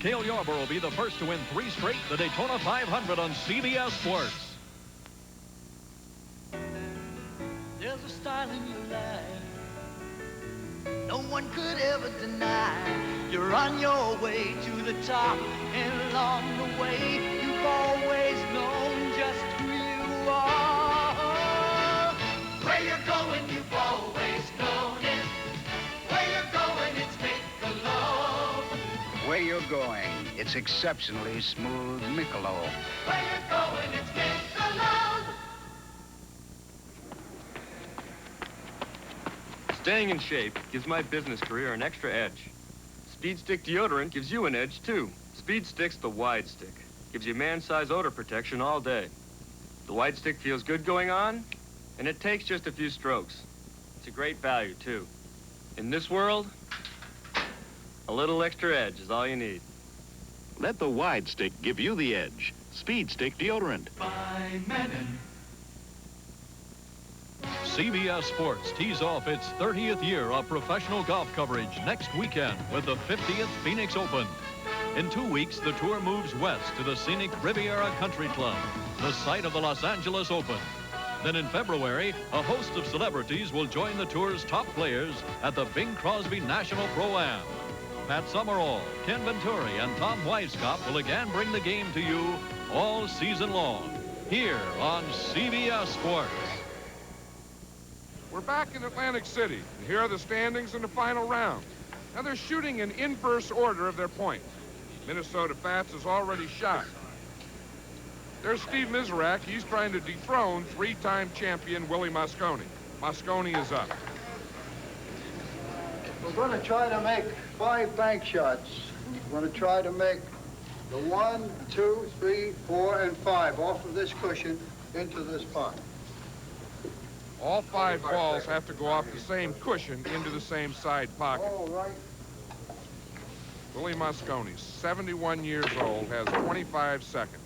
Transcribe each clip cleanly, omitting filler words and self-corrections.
Cale Yarborough will be the first to win 3 straight the Daytona 500 on CBS Sports. There's a style in your life no one could ever deny. You're on your way to the top, and along the way you've always known just who you are. Where you're going, you've always known it. Where you're going, it's Michelob. Where you're going, it's exceptionally smooth Michelob. Where you're going, it's Michelob. Staying in shape gives my business career an extra edge. Speed Stick Deodorant gives you an edge, too. Speed Stick's the wide stick. Gives you man-size odor protection all day. The wide stick feels good going on, and it takes just a few strokes. It's a great value, too. In this world, a little extra edge is all you need. Let the wide stick give you the edge. Speed Stick Deodorant. By Madden. CBS Sports tees off its 30th year of professional golf coverage next weekend with the 50th Phoenix Open. In 2 weeks, the tour moves west to the scenic Riviera Country Club, the site of the Los Angeles Open. Then in February, a host of celebrities will join the tour's top players at the Bing Crosby National Pro-Am. Pat Summerall, Ken Venturi, and Tom Weisskopf will again bring the game to you all season long, here on CBS Sports. We're back in Atlantic City, and here are the standings in the final round. Now they're shooting in inverse order of their points. Minnesota Fats has already shot. There's Steve Mizrak. He's trying to dethrone 3-time champion Willie Mosconi. Mosconi is up. We're going to try to make 5 bank shots. We're going to try to make the 1, 2, 3, 4, and 5 off of this cushion into this pot. All 5 balls have to go off the same cushion into the same side pocket. All right. Willie Mosconi, 71 years old, has 25 seconds.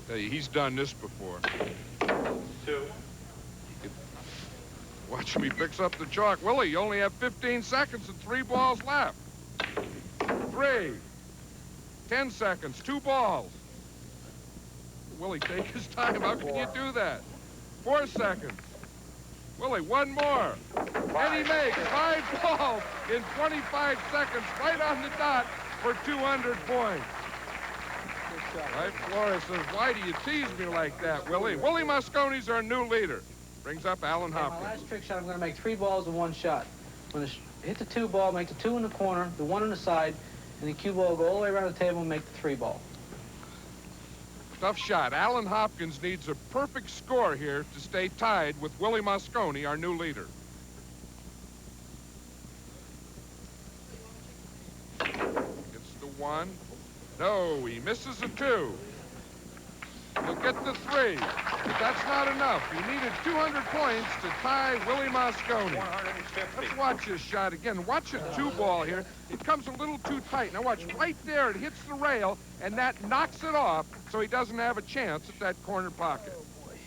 Tell you, he's done this before. 2. Watch him, he picks up the chalk. Willie, you only have 15 seconds and 3 balls left. 3. 10 seconds, 2 balls. Willie, take his time. How can you do that? 4 seconds. Willie, 1 more. And he makes 5 balls in 25 seconds, right on the dot for 200 points. Right, Flores says, why do you tease me like that, Willie? Willie Mosconi's our new leader. Brings up Alan Hopkins. My last trick shot, I'm going to make 3 balls in 1 shot. I'm going to hit the 2 ball, make the 2 in the corner, the 1 on the side, and the cue ball go all the way around the table and make the 3 ball. Tough shot. Alan Hopkins needs a perfect score here to stay tied with Willie Mosconi, our new leader. Gets the 1. No, he misses a 2. He'll get the 3, but that's not enough. He needed 200 points to tie Willie Mosconi. 150. Let's watch this shot again. Watch a 2 ball here. It comes a little too tight. Now watch, right there, it hits the rail, and that knocks it off, so he doesn't have a chance at that corner pocket.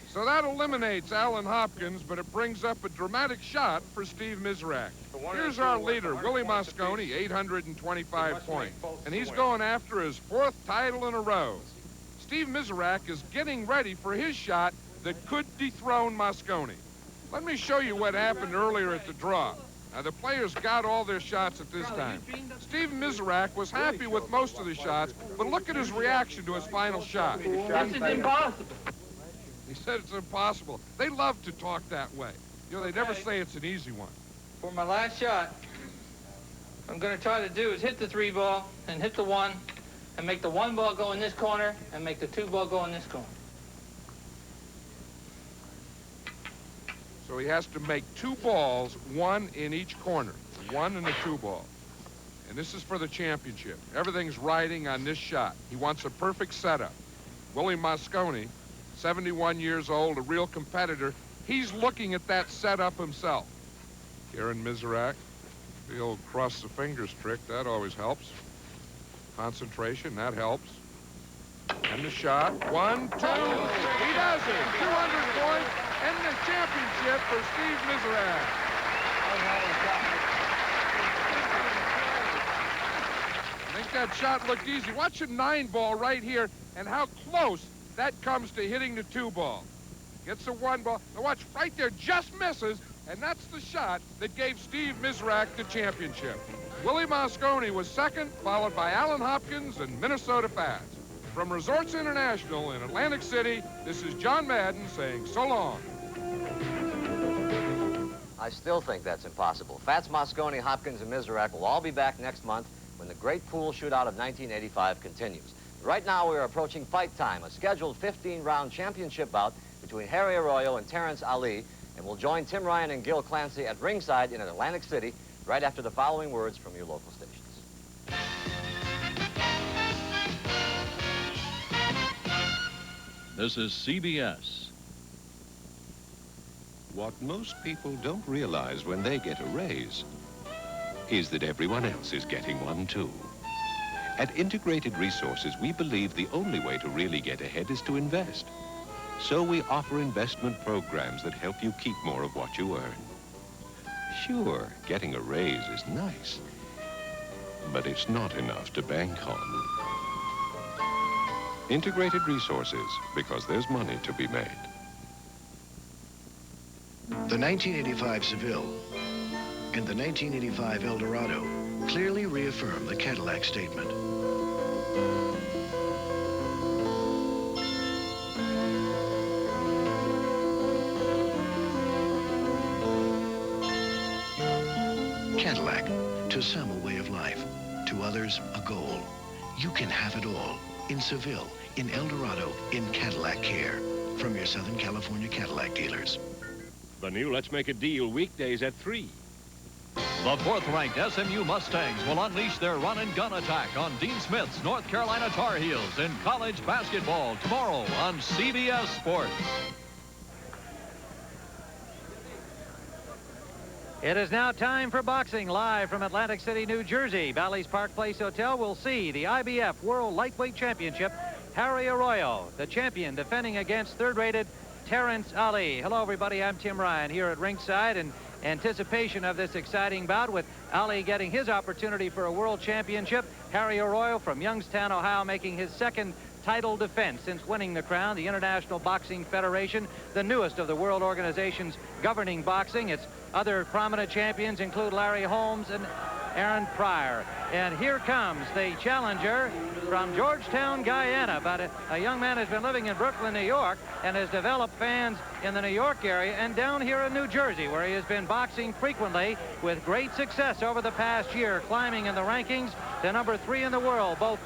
So that eliminates Alan Hopkins, but it brings up a dramatic shot for Steve Mizrak. Here's our leader, Willie Mosconi, 825 points. And he's going after his 4th title in a row. Steve Mizrak is getting ready for his shot that could dethrone Mosconi. Let me show you what happened earlier at the draw. Now, the players got all their shots at this time. Steve Mizrak was happy with most of the shots, but look at his reaction to his final shot. This is impossible. He said it's impossible. They love to talk that way. You know, they never say it's an easy one. For my last shot, what I'm going to try to do is hit the 3 ball and hit the 1 and make the 1 ball go in this corner and make the 2 ball go in this corner. So he has to make 2 balls, 1 in each corner, 1 and a 2 ball. And this is for the championship. Everything's riding on this shot. He wants a perfect setup. Willie Mosconi, 71 years old, a real competitor. He's looking at that setup himself. Karen Mizrak, the old cross the fingers trick, that always helps. Concentration, that helps. And the shot, 1, 2, he does it. 200 points and the championship for Steve Mizrak. I think that shot looked easy. Watch a 9-ball right here and how close that comes to hitting the 2-ball. Gets a 1-ball. Now watch, right there, just misses, and that's the shot that gave Steve Misrak the championship. Willie Mosconi was second, followed by Alan Hopkins and Minnesota Fats. From Resorts International in Atlantic City, this is John Madden saying so long. I still think that's impossible. Fats, Mosconi, Hopkins, and Misrak will all be back next month when the great pool shootout of 1985 continues. Right now, we are approaching fight time, a scheduled 15-round championship bout between Harry Arroyo and Terrence Alli, and we'll join Tim Ryan and Gil Clancy at ringside in Atlantic City right after the following words from your local stations. This is CBS. What most people don't realize when they get a raise is that everyone else is getting one too. At Integrated Resources, we believe the only way to really get ahead is to invest. So we offer investment programs that help you keep more of what you earn. Sure, getting a raise is nice, but it's not enough to bank on. Integrated Resources, because there's money to be made. The 1985 Seville and the 1985 Eldorado clearly reaffirm the Cadillac statement. Cadillac, to some a way of life, to others a goal. You can have it all in Seville, in Eldorado, in Cadillac Care, from your Southern California Cadillac dealers. The new Let's Make a Deal weekdays at 3. The 4th-ranked SMU Mustangs will unleash their run-and-gun attack on Dean Smith's North Carolina Tar Heels in college basketball tomorrow on CBS Sports. It is now time for boxing. Live from Atlantic City, New Jersey, Bally's Park Place Hotel will see the IBF World Lightweight Championship. Harry Arroyo, the champion, defending against third-rated Terrence Alli. Hello, everybody. I'm Tim Ryan here at ringside in anticipation of this exciting bout with Alli getting his opportunity for a world championship. Harry Arroyo from Youngstown, Ohio, making his second title defense since winning the crown. The International Boxing Federation, the newest of the world organizations governing boxing. Its other prominent champions include Larry Holmes and Aaron Pryor. And here comes the challenger from Georgetown, Guyana, but a young man has been living in Brooklyn, New York, and has developed fans in the New York area and down here in New Jersey, where he has been boxing frequently with great success over the past year, climbing in the rankings to number 3 in the world, both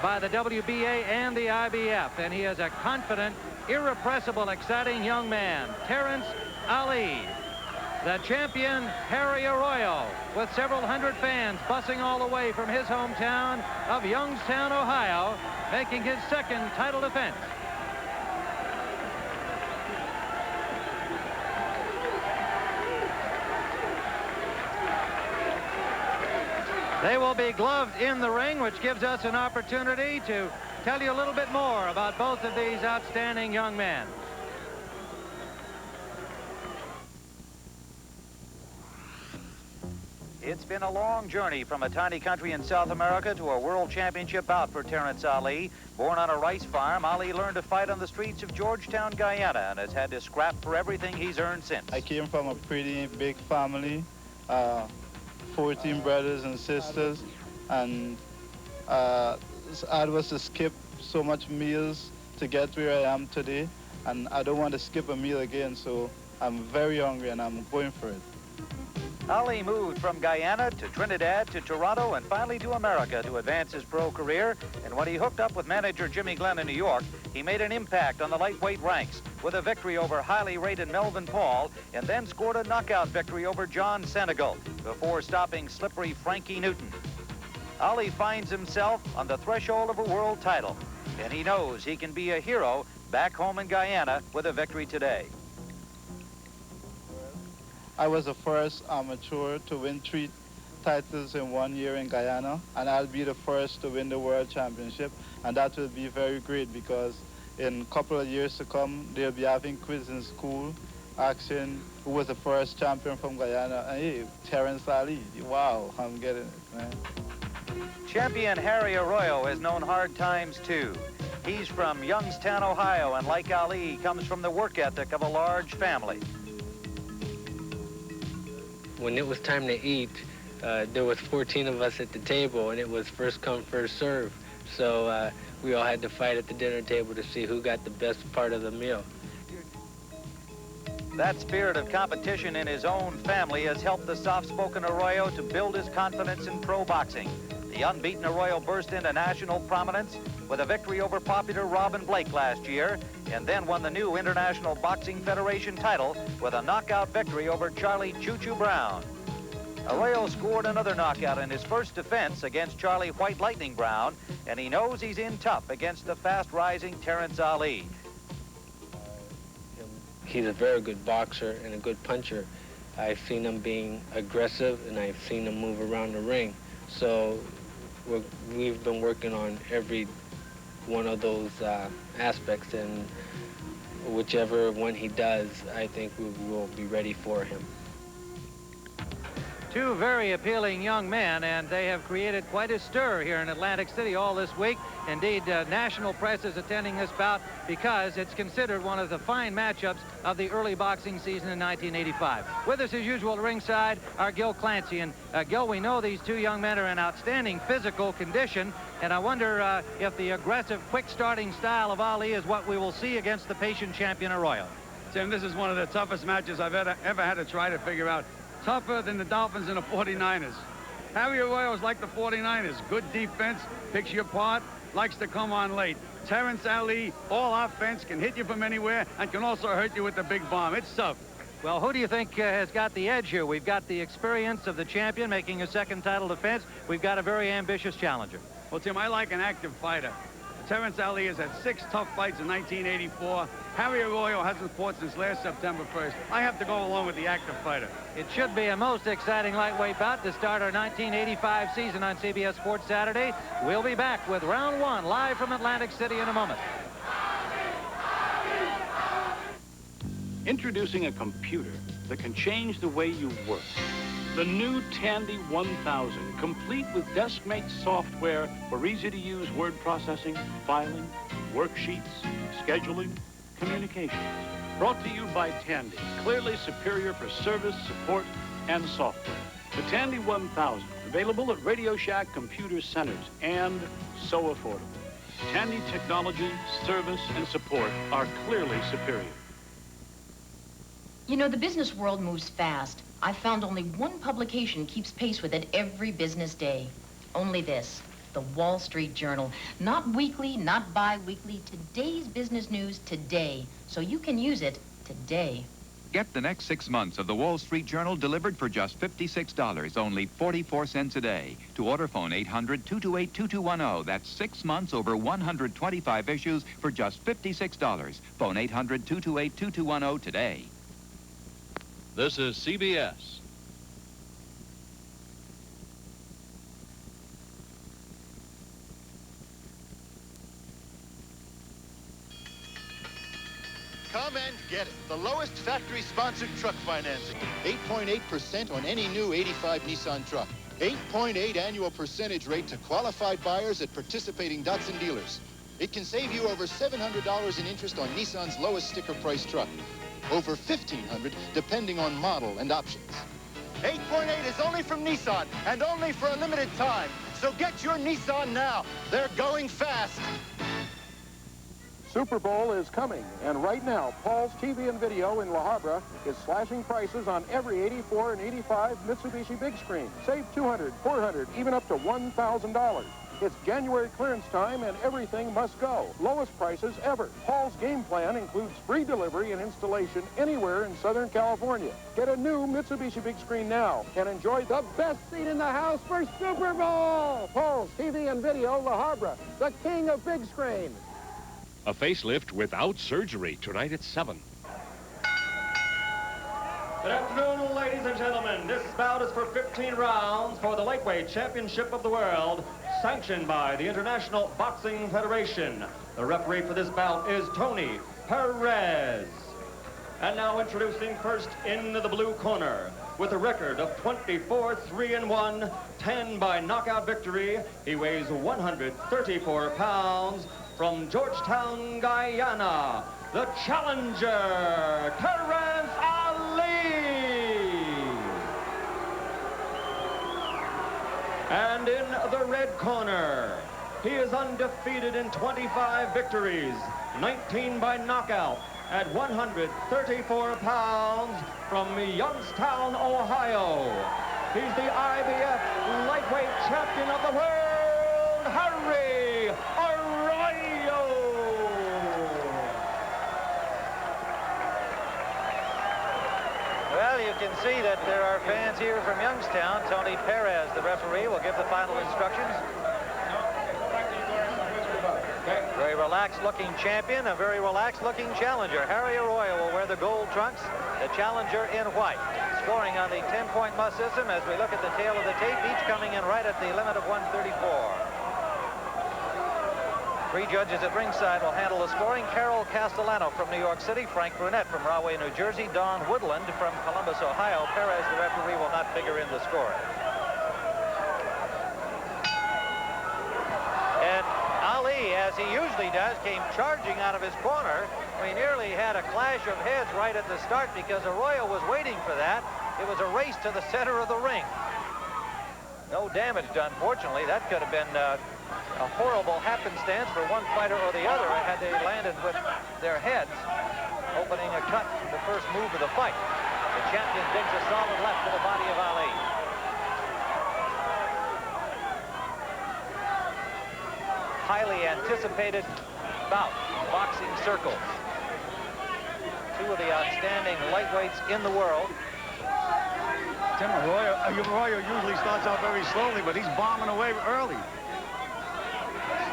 by the WBA and the IBF. And he is a confident, irrepressible, exciting young man, Terrence Alli. The champion, Harry Arroyo, with several hundred fans bussing all the way from his hometown of Youngstown, Ohio, making his second title defense. They will be gloved in the ring, which gives us an opportunity to tell you a little bit more about both of these outstanding young men. It's been a long journey from a tiny country in South America to a world championship bout for Terrence Alli. Born on a rice farm, Alli learned to fight on the streets of Georgetown, Guyana, and has had to scrap for everything he's earned since. I came from a pretty big family, 14 brothers and sisters, and I was to skip so much meals to get where I am today, and I don't want to skip a meal again, so I'm very hungry and I'm going for it. Alli moved from Guyana to Trinidad to Toronto and finally to America to advance his pro career. And when he hooked up with manager Jimmy Glenn in New York, he made an impact on the lightweight ranks with a victory over highly rated Melvin Paul and then scored a knockout victory over John Senegal before stopping slippery Frankie Newton. Alli finds himself on the threshold of a world title, and he knows he can be a hero back home in Guyana with a victory today. I was the first amateur to win 3 titles in 1 year in Guyana, and I'll be the first to win the World Championship, and that will be very great because in a couple of years to come, they'll be having quiz in school, asking who was the first champion from Guyana, and hey, Terrence Alli. Wow, I'm getting it, man. Champion Harry Arroyo has known hard times, too. He's from Youngstown, Ohio, and like Ali, comes from the work ethic of a large family. When it was time to eat, there was 14 of us at the table, and it was first come, first serve. So we all had to fight at the dinner table to see who got the best part of the meal. That spirit of competition in his own family has helped the soft-spoken Arroyo to build his confidence in pro boxing. The unbeaten Arroyo burst into national prominence with a victory over popular Robin Blake last year, and then won the new International Boxing Federation title with a knockout victory over Charlie Choo-Choo Brown. Arroyo scored another knockout in his first defense against Charlie White Lightning Brown, and he knows he's in tough against the fast-rising Terrence Alli. He's a very good boxer and a good puncher. I've seen him being aggressive, and I've seen him move around the ring. So we've been working on every one of those aspects, and whichever one he does, I think we will be ready for him. Two very appealing young men, and they have created quite a stir here in Atlantic City all this week. Indeed, national press is attending this bout because it's considered one of the fine matchups of the early boxing season in 1985. With us, as usual, at ringside, our Gil Clancy. And Gil, we know these two young men are in outstanding physical condition, and I wonder if the aggressive, quick-starting style of Ali is what we will see against the patient champion Arroyo. Tim, this is one of the toughest matches I've ever had to try to figure out. Tougher than the Dolphins and the 49ers. Harry Arroyo is like the 49ers. Good defense, picks you apart, likes to come on late. Terrence Alli, all offense, can hit you from anywhere and can also hurt you with the big bomb. It's tough. Well, who do you think has got the edge here? We've got the experience of the champion making a second title defense. We've got a very ambitious challenger. Well, Tim, I like an active fighter. Terrence Alli has had 6 tough fights in 1984. Harry Arroyo hasn't fought since last September 1st. I have to go along with the active fighter. It should be a most exciting lightweight bout to start our 1985 season on CBS Sports Saturday. We'll be back with round 1 live from Atlantic City in a moment. Introducing a computer that can change the way you work. The new Tandy 1000, complete with desk-mate software for easy-to-use word processing, filing, worksheets, scheduling, communications. Brought to you by Tandy, clearly superior for service, support, and software. The Tandy 1000, available at Radio Shack computer centers, and so affordable. Tandy technology, service, and support are clearly superior. You know, the business world moves fast. I've found only one publication keeps pace with it every business day. Only this, the Wall Street Journal. Not weekly, not bi-weekly, today's business news today. So you can use it today. Get the next 6 months of the Wall Street Journal delivered for just $56, only 44 cents a day. To order, phone 800-228-2210. That's 6 months over 125 issues for just $56. Phone 800-228-2210 today. This is CBS. Come and get it. The lowest factory-sponsored truck financing. 8.8% on any new 85 Nissan truck. 8.8 annual percentage rate to qualified buyers at participating Datsun dealers. It can save you over $700 in interest on Nissan's lowest sticker price truck. Over $1,500 depending on model and options. 8.8 is only from Nissan and only for a limited time. So get your Nissan now. They're going fast. Super Bowl is coming, and right now, Paul's TV and Video in La Habra is slashing prices on every 84 and 85 Mitsubishi big screen. Save $200, $400, even up to $1,000. It's January clearance time, and everything must go. Lowest prices ever. Paul's game plan includes free delivery and installation anywhere in Southern California. Get a new Mitsubishi big screen now and enjoy the best seat in the house for Super Bowl. Paul's TV and Video La Habra, the king of big screen. A facelift without surgery, tonight at 7. Good afternoon, ladies and gentlemen. This bout is for 15 rounds for the lightweight championship of the world, sanctioned by the International Boxing Federation. The referee for this bout is Tony Perez. And now introducing first into the blue corner, with a record of 24-3-1, 10 by knockout victory. He weighs 134 pounds. From Georgetown, Guyana, the challenger, Terrence Alli. And in the red corner, he is undefeated in 25 victories, 19 by knockout, at 134 pounds, from Youngstown, Ohio. He's the IBF lightweight champion of the world, Arroyo. Well, you can see that there are fans here from Youngstown. Tony Perez, the referee, will give the final instructions. Very relaxed-looking champion, a very relaxed-looking challenger. Arroyo will wear the gold trunks, the challenger in white. Scoring on the 10-point must system as we look at the tail of the tape, each coming in right at the limit of 134. 3 judges at ringside will handle the scoring. Carol Castellano from New York City, Frank Brunette from Rahway, New Jersey, Don Woodland from Columbus, Ohio. Perez, the referee, will not figure in the scoring. And Ali, as he usually does, came charging out of his corner. We nearly had a clash of heads right at the start because Arroyo was waiting for that. It was a race to the center of the ring. No damage done, fortunately. That could have been a horrible happenstance for one fighter or the other had they landed with their heads, opening a cut in the first move of the fight. The champion digs a solid left to the body of Ali. Highly anticipated bout in boxing circles. 2 of the outstanding lightweights in the world. Tim, Arroyo usually starts out very slowly, but he's bombing away early.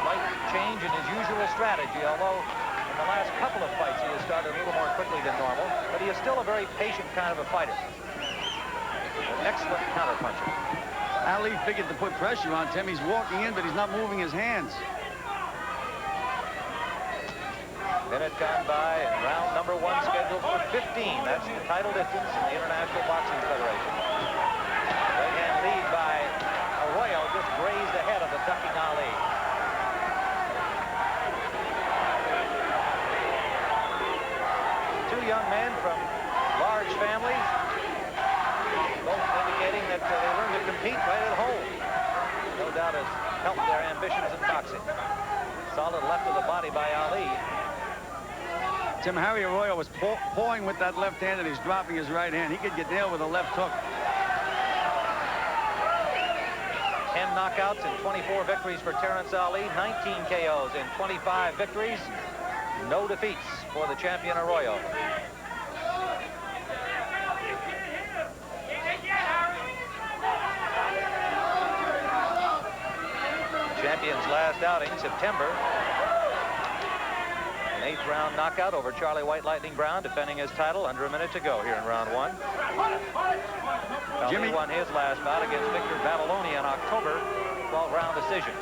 Slight change in his usual strategy, although in the last couple of fights he has started a little more quickly than normal, but he is still a very patient kind of a fighter. An excellent counterpuncher. Ali figured to put pressure on Tim. He's walking in, but he's not moving his hands. Minute gone by, and round number 1 scheduled for 15. That's the title distance in the International Boxing Federation. Right hand lead by Arroyo just grazed ahead of the ducking Ali. Two young men from large families, both indicating that they learned to compete right at home. No doubt has helped their ambitions in boxing. Solid left of the body by Ali. Tim, Arroyo was pawing with that left hand, and he's dropping his right hand. He could get nailed with a left hook. 10 knockouts and 24 victories for Terrence Ali. 19 KOs in 25 victories. No defeats for the champion Arroyo. Champion's last outing, September. An 8th round knockout over Charlie White Lightning Brown, defending his title. Under a minute to go here in round 1. Jimmy won his last bout against Victor Babylonia in October, 12-round decision.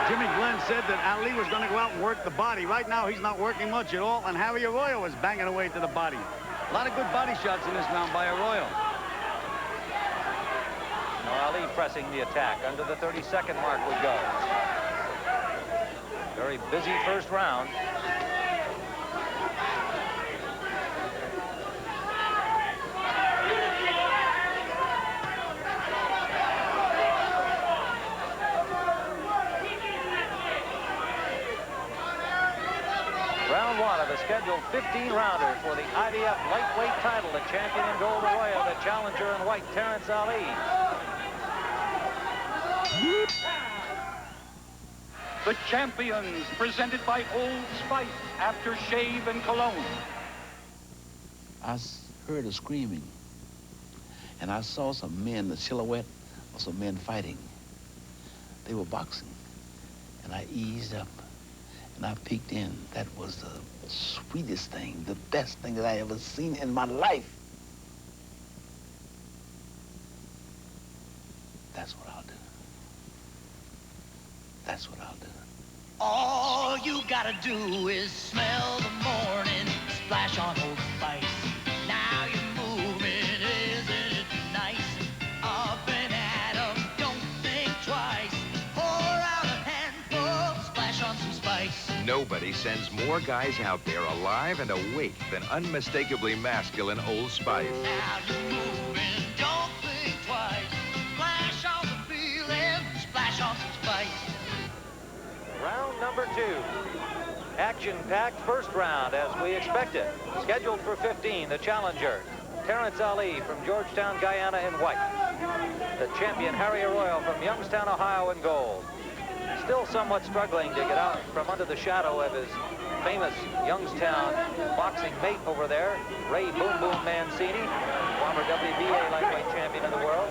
Jimmy Glenn said that Ali was going to go out and work the body. Right now, he's not working much at all, and Arroyo is banging away to the body. A lot of good body shots in this round by Arroyo. Now Ali pressing the attack. Under the 32nd mark we go. Very busy first round. Round 1 of the scheduled 15-rounder for the IBF lightweight title. The champion in gold, Arroyo, the challenger in white, Terrence Ali. The champions, presented by Old Spice, aftershave and cologne. I heard a screaming, and I saw some men, the silhouette of some men fighting. They were boxing, and I eased up, and I peeked in. That was the sweetest thing, the best thing that I ever seen in my life. That's what I'll do. That's what I'll do. All you gotta do is smell the morning splash on Old Spice. Now you're moving Nobody sends more guys out there alive and awake than unmistakably masculine Old Spice. Now you're moving, don't think twice. Splash on the feeling, splash on some spice. Round number 2. Action-packed first round, as we expected. Scheduled for 15, the challenger, Terrence Alli from Georgetown, Guyana in white. The champion, Harry Arroyo from Youngstown, Ohio in gold. Still somewhat struggling to get out from under the shadow of his famous Youngstown boxing mate over there, Ray Boom Boom Mancini, former WBA lightweight champion of the world.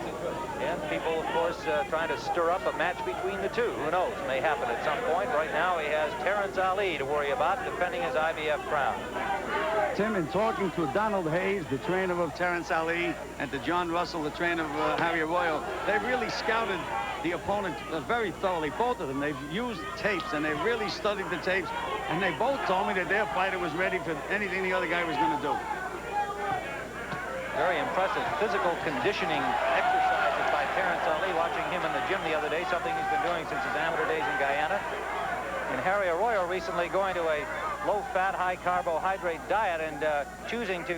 And people, of course, trying to stir up a match between the two. Who knows? May happen at some point. Right now, he has Terrence Alli to worry about, defending his IBF crown. Tim, in talking to Donald Hayes, the trainer of Terrence Alli, and to John Russell, the trainer of Harry Arroyo, they've really scouted the opponent very thoroughly, both of them. They've used tapes, and they've really studied the tapes, and they both told me that their fighter was ready for anything the other guy was going to do. Very impressive physical conditioning exercises by Terrence Alli, watching him in the gym the other day, something he's been doing since his amateur days in Guyana. And Harry Arroyo recently going to a low-fat, high-carbohydrate diet and choosing to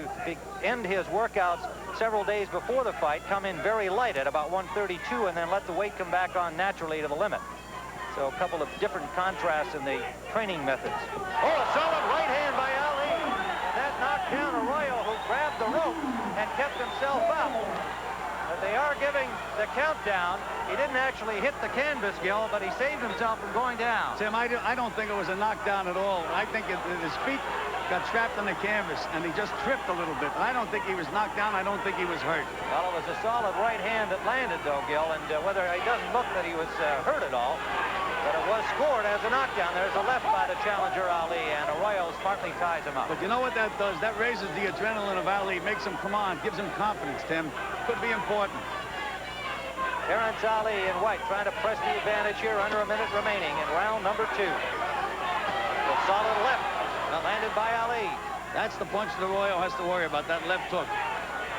end his workouts several days before the fight, come in very light at about 132, and then let the weight come back on naturally to the limit. So a couple of different contrasts in the training methods. Oh, a solid right hand by Alli. And that knocked down Arroyo, who grabbed the rope and kept himself up. But they are giving the countdown. He didn't actually hit the canvas, Gil, but he saved himself from going down. Tim, I don't think it was a knockdown at all. I think his feet got trapped on the canvas, and he just tripped a little bit. I don't think he was knocked down. I don't think he was hurt. Well, it was a solid right hand that landed, though, Gil, and whether it doesn't look that he was hurt at all, but it was scored as a knockdown. There's a left by the challenger, Alli, and Arroyo partly ties him up. But you know what that does? That raises the adrenaline of Alli, makes him come on, gives him confidence, Tim. Could be important. Terrence Alli in white trying to press the advantage here, under a minute remaining in round number 2. A solid left landed by Alli. That's the punch that Arroyo has to worry about, that left hook.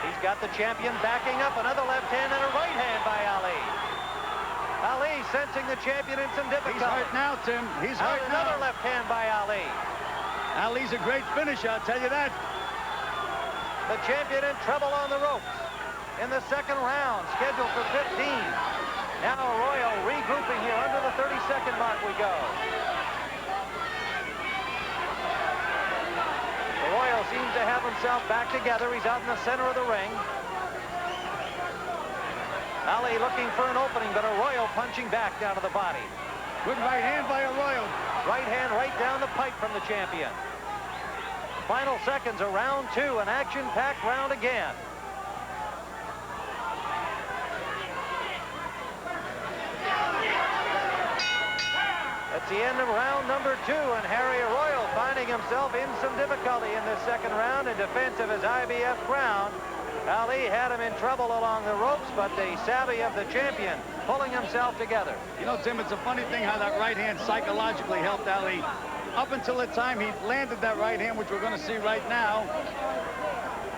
He's got the champion backing up, another left hand and a right hand by Alli. Alli sensing the champion in some difficulty. He's hurt now, Tim. He's hurt now. Another left hand by Alli. Ali's a great finisher, I'll tell you that. The champion in trouble on the ropes in the second round, scheduled for 15. Now Arroyo regrouping here. Under the 30-second mark we go. Arroyo seems to have himself back together. He's out in the center of the ring. Alli looking for an opening, but Arroyo punching back down to the body. Good right hand by Arroyo. Right hand right down the pipe from the champion. Final seconds of round 2, an action-packed round again. That's the end of round number 2, and Harry Arroyo finding himself in some difficulty in this second round in defense of his IBF crown. Alli had him in trouble along the ropes, but the savvy of the champion pulling himself together. You know, Tim, it's a funny thing how that right hand psychologically helped Alli. Up until the time he landed that right hand, which we're going to see right now.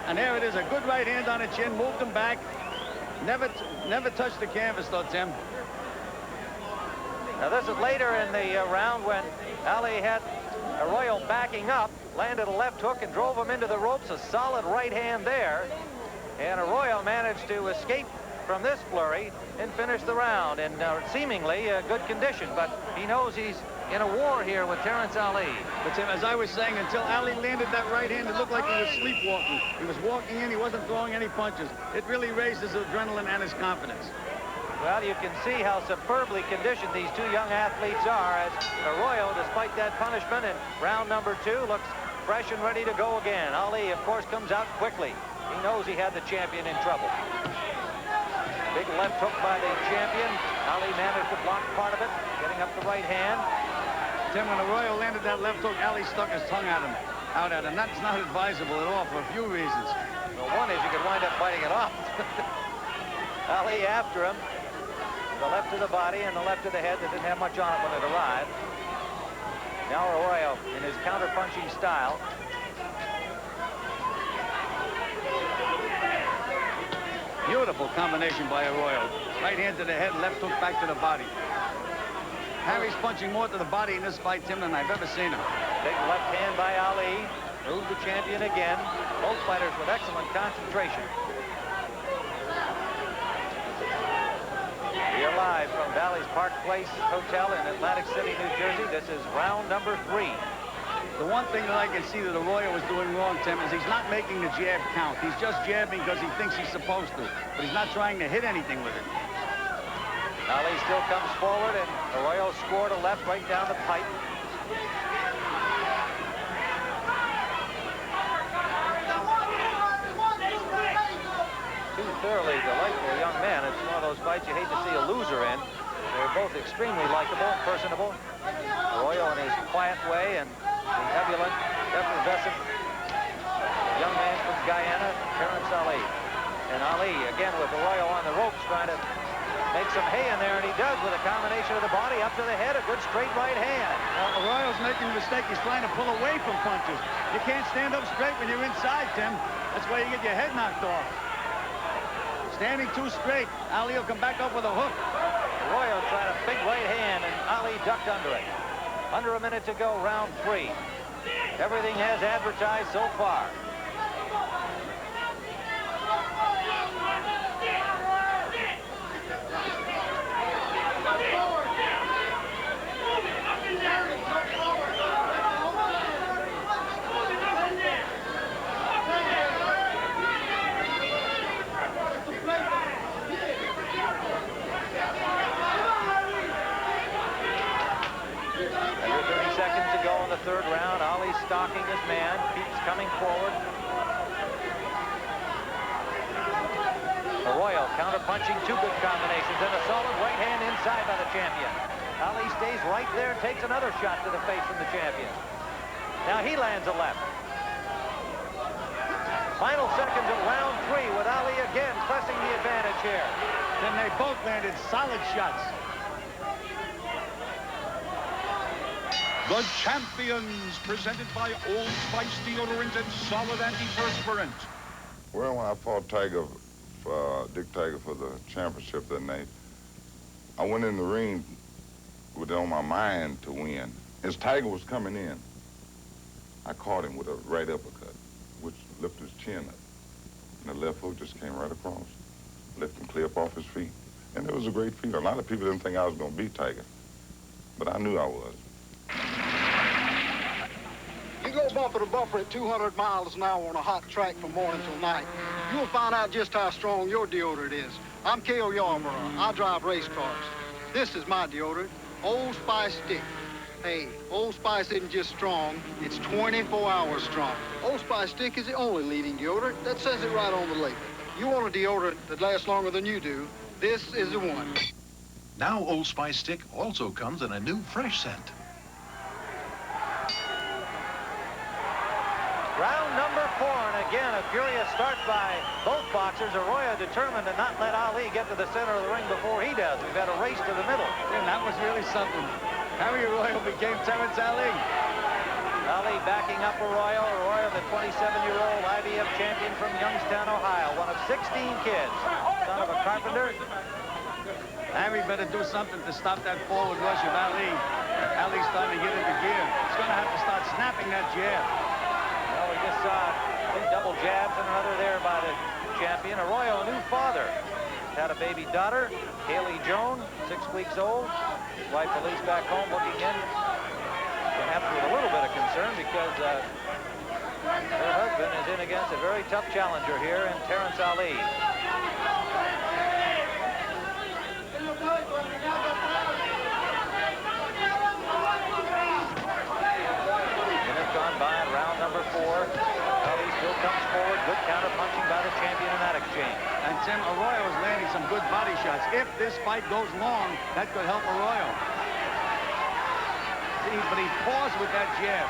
And there it is, a good right hand on the chin, moved him back. Never touched the canvas, though, Tim. Now, this is later in the round when Alli had Arroyo backing up, landed a left hook and drove him into the ropes. A solid right hand there. And Arroyo managed to escape from this flurry and finish the round in seemingly good condition. But he knows he's in a war here with Terrence Alli. But Tim, as I was saying, until Alli landed that right hand, it looked like he was sleepwalking. He was walking in, he wasn't throwing any punches. It really raised his adrenaline and his confidence. Well, you can see how superbly conditioned these two young athletes are, as Arroyo, despite that punishment in round number 2, looks fresh and ready to go again. Alli, of course, comes out quickly. He knows he had the champion in trouble. Big left hook by the champion. Alli managed to block part of it, getting up the right hand. Tim, when Arroyo landed that left hook, Alli stuck his tongue out at him. That's not advisable at all for a few reasons. Well, one is you could wind up biting it off. Alli after him. The left to the body and the left to the head that didn't have much on it when it arrived. Now Arroyo in his counter-punching style. Beautiful combination by Arroyo. Right hand to the head, left hook back to the body. Harry's punching more to the body in this fight, Tim, than I've ever seen him. Big left hand by Ali. Moved the champion again. Both fighters with excellent concentration. We are live from Bally's Park Place Hotel in Atlantic City, New Jersey. This is round number 3. The one thing that I can see that Arroyo is doing wrong, Tim, is he's not making the jab count. He's just jabbing because he thinks he's supposed to, but he's not trying to hit anything with it. Ali still comes forward, and Arroyo scored a left right down the pipe. Two thoroughly delightful young men. It's one of those fights you hate to see a loser in. They're both extremely likable, personable. Arroyo in his quiet way, and the ebullient, effervescent young man from Guyana, Terrence Alli. And Ali, again, with Arroyo on the ropes, trying to make some hay in there, and he does with a combination of the body up to the head, a good straight right hand. Arroyo's making a mistake. He's trying to pull away from punches. You can't stand up straight when you're inside, Tim. That's why you get your head knocked off. Standing too straight, Ali will come back up with a hook. Arroyo tried a big right hand, and Ali ducked under it. Under a minute to go, round 3. Everything has advertised so far. Third round, Ali stalking his man, keeps coming forward. Arroyo counter-punching, 2 good combinations, and a solid right hand inside by the champion. Ali stays right there, takes another shot to the face from the champion. Now he lands a left. Final seconds of round 3 with Ali again pressing the advantage here. Then they both landed solid shots. The champions, presented by Old Spice Deodorant and Solid Antiperspirant. Well, when I fought Dick Tiger for the championship that night, I went in the ring with it on my mind to win. As Tiger was coming in, I caught him with a right uppercut, which lifted his chin up. And the left hook just came right across, lifted him clear up off his feet. And it was a great feat. A lot of people didn't think I was going to beat Tiger, but I knew I was. You go bumper to bumper at 200 miles an hour on a hot track from morning till night. You'll find out just how strong your deodorant is. I'm Cale Yarborough. I drive race cars. This is my deodorant, Old Spice Stick. Hey, Old Spice isn't just strong, it's 24 hours strong. Old Spice Stick is the only leading deodorant that says it right on the label. You want a deodorant that lasts longer than you do, this is the one. Now Old Spice Stick also comes in a new fresh scent. Round number 4, and again, a furious start by both boxers. Arroyo determined to not let Ali get to the center of the ring before he does. We've had a race to the middle. And that was really something. Harry Arroyo became Terrence Alli. Ali backing up Arroyo. Arroyo, the 27-year-old IBM champion from Youngstown, Ohio. One of 16 kids. Son of a carpenter. Harry better do something to stop that forward rush of Ali. Ali's starting to get into gear. He's going to have to start snapping that jab. Well, we just saw 2 double jabs and another there by the champion. Arroyo, a new father. Had a baby daughter, Haley Joan, 6 weeks old. His wife Elise back home looking in. Perhaps with a little bit of concern because her husband is in against a very tough challenger here in Terrence Alli. Minutes gone by in round number 4. Ali still comes forward. Good counter-punching by the champion in that exchange. And Tim, Arroyo is landing some good body shots. If this fight goes long, that could help Arroyo. See, but he paused with that jab.